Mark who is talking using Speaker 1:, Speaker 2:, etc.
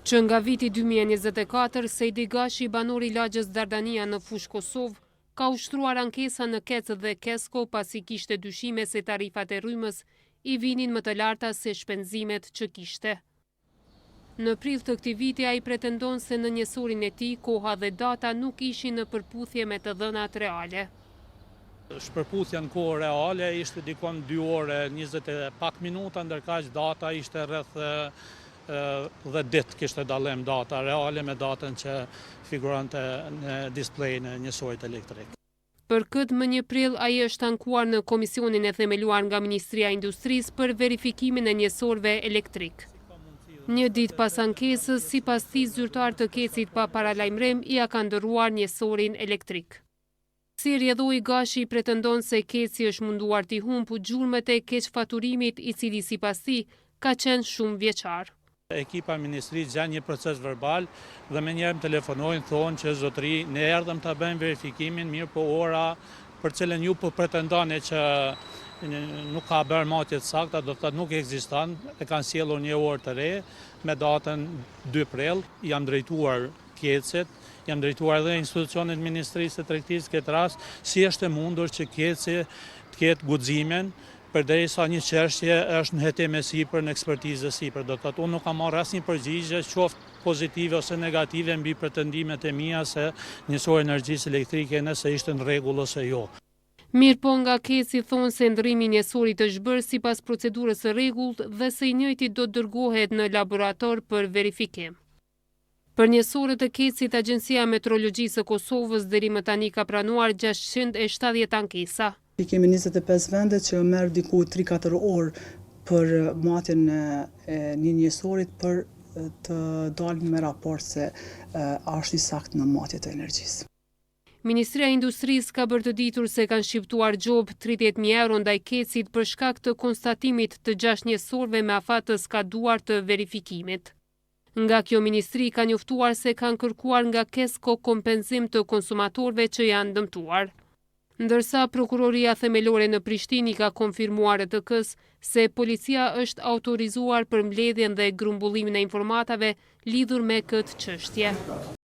Speaker 1: Që nga viti 2024, Sejdi Gashi, banor i lagjës Dardania në fushë Kosovë, ka ushtruar ankesa në KEC dhe KESCO pasi kishte dyshime se tarifat e rrymës i vinin më të larta se shpenzimet që kishte. Në prill të këtij viti ai pretendon se në njësorin e tij koha dhe data nuk ishin në përputhje me të dhënat reale.
Speaker 2: Shpërputhja në kohë reale ishte dikon 2 orë 20 e pak minuta, ndërkaq data ishte rreth 10 ditë kishte dallim data reale me datën që figurante në display në njësorit elektrik.
Speaker 1: Për këtë më 1 prill ai është ankuar në komisionin e themeluar nga Ministria e Industrisë për verifikimin e njësorëve elektrik. Një ditë pas ankesës, sipas tij zyrtar të KEC-it pa paralajmërim ia ka ndërruar njësorin elektrik. Si rrjedhoi Gashi pretendon se KEC-i është munduar t'i humbë gjurmët e keqfaturimit i cili sipas tij ka qenë shumë vjeçar.
Speaker 2: Ekipa e Ministrisë gjan një proces verbal dhe menjëherë më telefonojnë, thonë që zotëri, ne erdhëm ta bëjmë verifikimin, mirë po ora për cilën ju po pretendoni që nuk ka bërë matje të sakta, do të thotë nuk ekziston, e kanë sjellur një orë të re me datën 2 prill, jam drejtuar KEC-it, jam drejtuar edhe institucionit Ministrisë së Tregtisë këtë rast, si është e mundur që KEC-i të ketë guximin përderisa një çështje është në hetim e sipër, në ekspertizë sipër. Do të thotë unë nuk kam marrë asnjë përgjigje, qoftë pozitive ose negative mbi pretendimet e mia se njësori energjisë elektrike nëse ishte në rregull ose jo.
Speaker 1: Mirë po nga KEC-i thonë se ndrrimi i njësorit është bërë sipas procedurës së rregullt dhe se i njëjti do të dërgohet në laborator për verifikim. Për njësorët e KEC-it, Agjencia Meteorologjisë së Kosovës deri më tani ka pranuar 670 ankesa.
Speaker 3: I kemi 25 vende që merr diku 3-4 orë për matjen e një njësorit për të dalë me raport se është i saktë në matje të energjisë.
Speaker 1: Ministria e Industrisë ka bërë të ditur se kanë shqiptuar gjobë 30.000 euro ndaj KEC-it për shkak të konstatimit të 6 njësorëve me afat të skaduar të verifikimit. Nga kjo ministri ka njoftuar se kanë kërkuar nga KESCO kompenzim të konsumatorëve që janë dëmtuar. Ndërsa prokuroria themelore në Prishtinë ka konfirmuar ETK-s se policia është autorizuar për mbledhjen dhe grumbullimin e informatave lidhur me këtë çështje.